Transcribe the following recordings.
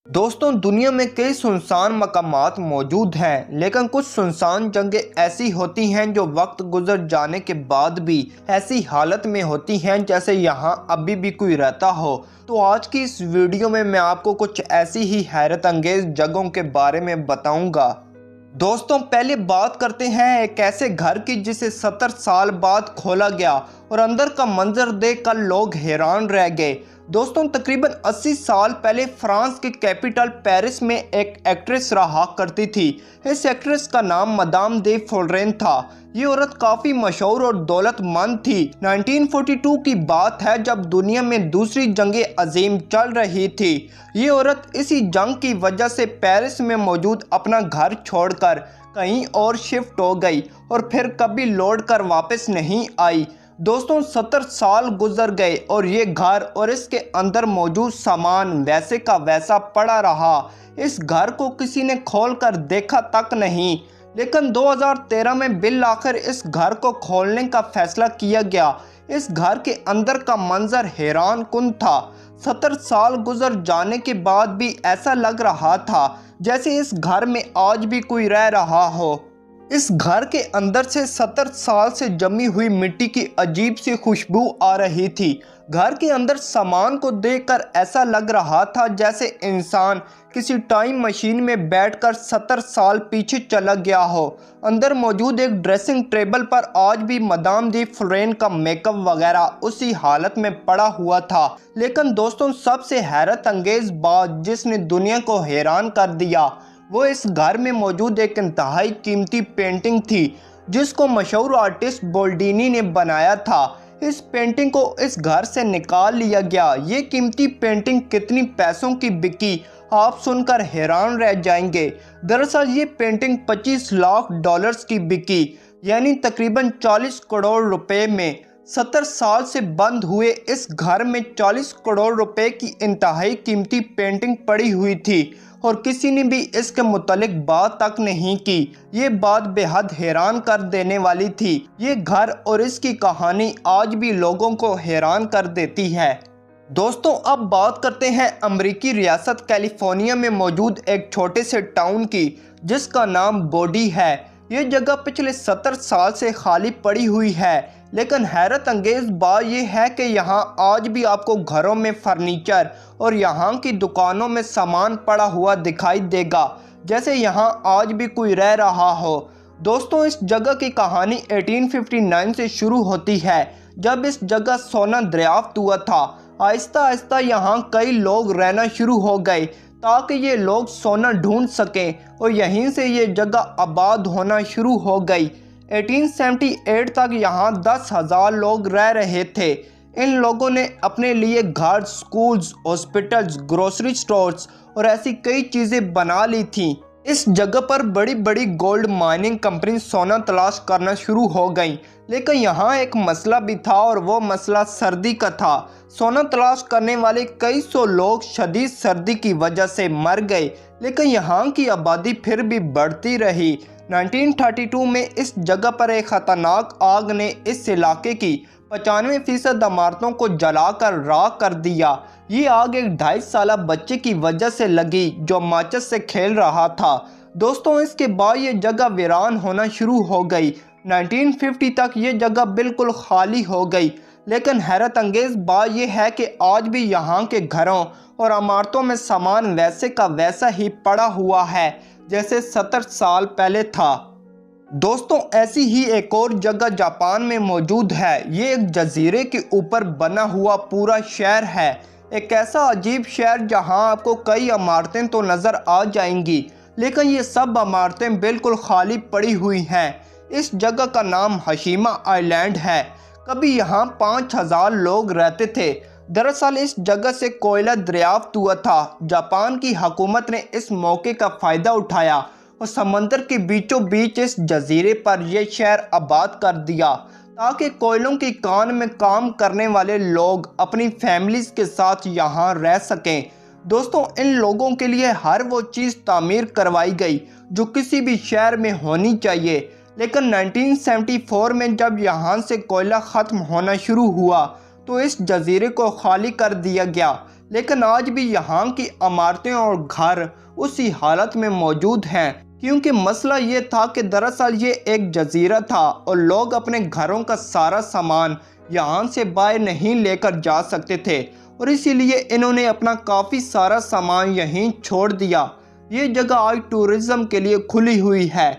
दोस्तों, दुनिया में कई सुनसान मकामात मौजूद हैं, लेकिन कुछ सुनसान जगहें ऐसी होती हैं जो वक्त गुजर जाने के बाद भी ऐसी हालत में होती हैं जैसे यहाँ अभी भी कोई रहता हो। तो आज की इस वीडियो में मैं आपको कुछ ऐसी ही हैरत अंगेज जगहों के बारे में बताऊंगा। दोस्तों, पहले बात करते हैं एक ऐसे घर की जिसे 70 साल बाद खोला गया और अंदर का मंजर देखकर लोग हैरान रह गए। दोस्तों, तकरीबन 80 साल पहले फ्रांस के कैपिटल पेरिस में एक एक्ट्रेस रहा करती थी। इस एक्ट्रेस का नाम मदाम दे फ्लोरेन था। ये औरत काफ़ी मशहूर और दौलतमंद थी। 1942 की बात है जब दुनिया में दूसरी जंग अजीम चल रही थी। ये औरत इसी जंग की वजह से पेरिस में मौजूद अपना घर छोड़कर कहीं और शिफ्ट हो गई और फिर कभी लौट कर वापस नहीं आई। दोस्तों, 70 साल गुजर गए और ये घर और इसके अंदर मौजूद सामान वैसे का वैसा पड़ा रहा। इस घर को किसी ने खोल कर देखा तक नहीं, लेकिन 2013 में बिल आखिर इस घर को खोलने का फैसला किया गया। इस घर के अंदर का मंजर हैरान कुन था। 70 साल गुजर जाने के बाद भी ऐसा लग रहा था जैसे इस घर में आज भी कोई रह रहा हो। इस घर के अंदर से 70 साल से जमी हुई मिट्टी की अजीब सी खुशबू आ रही थी। घर के अंदर सामान को देखकर ऐसा लग रहा था जैसे इंसान किसी टाइम मशीन में बैठकर 70 साल पीछे चला गया हो। अंदर मौजूद एक ड्रेसिंग टेबल पर आज भी मदाम दी फ्लोरेन का मेकअप वगैरह उसी हालत में पड़ा हुआ था। लेकिन दोस्तों, सबसे हैरत अंगेज बात जिसने दुनिया को हैरान कर दिया वो इस घर में मौजूद एक इंतहाई कीमती पेंटिंग थी जिसको मशहूर आर्टिस्ट बोल्डीनी ने बनाया था। इस पेंटिंग को इस घर से निकाल लिया गया। ये कीमती पेंटिंग कितनी पैसों की बिकी आप सुनकर हैरान रह जाएंगे। दरअसल ये पेंटिंग 25 लाख डॉलर्स की बिकी, यानी तकरीबन 40 करोड़ रुपए में। 70 साल से बंद हुए इस घर में 40 करोड़ रुपए की इंतहाई कीमती पेंटिंग पड़ी हुई थी और किसी ने भी इसके मुतालिक बात तक नहीं की। ये बात बेहद हैरान कर देने वाली थी। ये घर और इसकी कहानी आज भी लोगों को हैरान कर देती है। दोस्तों, अब बात करते हैं अमेरिकी रियासत कैलिफोर्निया में मौजूद एक छोटे से टाउन की जिसका नाम बोडी है। ये जगह पिछले 70 साल से खाली पड़ी हुई है, लेकिन हैरत अंगेज बात यह है कि यहाँ आज भी आपको घरों में फर्नीचर और यहाँ की दुकानों में सामान पड़ा हुआ दिखाई देगा जैसे यहाँ आज भी कोई रह रहा हो। दोस्तों, इस जगह की कहानी 1859 से शुरू होती है जब इस जगह सोना दरियाफ्त हुआ था। आहिस्ता आहिस्ता यहाँ कई लोग रहना शुरू हो गए ताकि ये लोग सोना ढूंढ सकें और यहीं से ये जगह आबाद होना शुरू हो गई। 1878 तक यहाँ 10,000 लोग रह रहे थे। इन लोगों ने अपने लिए घर, स्कूल्स, हॉस्पिटल्स, ग्रोसरी स्टोर्स और ऐसी कई चीज़ें बना ली थीं। इस जगह पर बड़ी बड़ी गोल्ड माइनिंग कंपनी सोना तलाश करना शुरू हो गई, लेकिन यहाँ एक मसला भी था और वो मसला सर्दी का था। सोना तलाश करने वाले कई सौ लोग शदीद सर्दी की वजह से मर गए, लेकिन यहाँ की आबादी फिर भी बढ़ती रही। 1932 में इस जगह पर एक खतरनाक आग ने इस इलाके की 95% इमारतों को जलाकर राख कर दिया। ये आग एक 2.5 साल बच्चे की वजह से लगी जो माचिस से खेल रहा था। दोस्तों, इसके बाद ये जगह वीरान होना शुरू हो गई। 1950 तक ये जगह बिल्कुल खाली हो गई, लेकिन हैरत अंगेज बात यह है कि आज भी यहाँ के घरों और इमारतों में सामान वैसे का वैसा ही पड़ा हुआ है जैसे 70 साल पहले था। दोस्तों, ऐसी ही एक और जगह जापान में मौजूद है। ये एक जजीरे के ऊपर बना हुआ पूरा शहर है। एक ऐसा अजीब शहर जहां आपको कई इमारतें तो नज़र आ जाएंगी, लेकिन ये सब इमारतें बिल्कुल खाली पड़ी हुई हैं। इस जगह का नाम हशीमा आइलैंड है। कभी यहाँ 5,000 लोग रहते थे। दरअसल इस जगह से कोयला दरियाफ्त हुआ था। जापान की हुकूमत ने इस मौके का फ़ायदा उठाया और समंदर के बीचों बीच इस जजीरे पर यह शहर आबाद कर दिया ताकि कोयलों की कान में काम करने वाले लोग अपनी फैमिलीज़ के साथ यहाँ रह सकें। दोस्तों, इन लोगों के लिए हर वो चीज़ तामीर करवाई गई जो किसी भी शहर में होनी चाहिए। लेकिन 1974 में जब यहाँ से कोयला ख़त्म होना शुरू हुआ तो इस जजीरे को खाली कर दिया गया। लेकिन आज भी यहाँ की इमारतें और घर उसी हालत में मौजूद हैं, क्योंकि मसला ये था कि दरअसल ये एक जजीरा था और लोग अपने घरों का सारा सामान यहाँ से बाहर नहीं लेकर जा सकते थे और इसीलिए इन्होंने अपना काफ़ी सारा सामान यहीं छोड़ दिया। ये जगह आज टूरिज़्म के लिए खुली हुई है।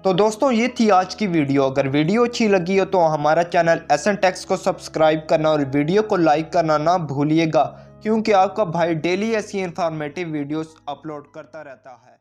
तो दोस्तों, ये थी आज की वीडियो। अगर वीडियो अच्छी लगी हो तो हमारा चैनल एसएन टेक्स को सब्सक्राइब करना और वीडियो को लाइक करना ना भूलिएगा, क्योंकि आपका भाई डेली ऐसी इंफॉर्मेटिव वीडियोस अपलोड करता रहता है।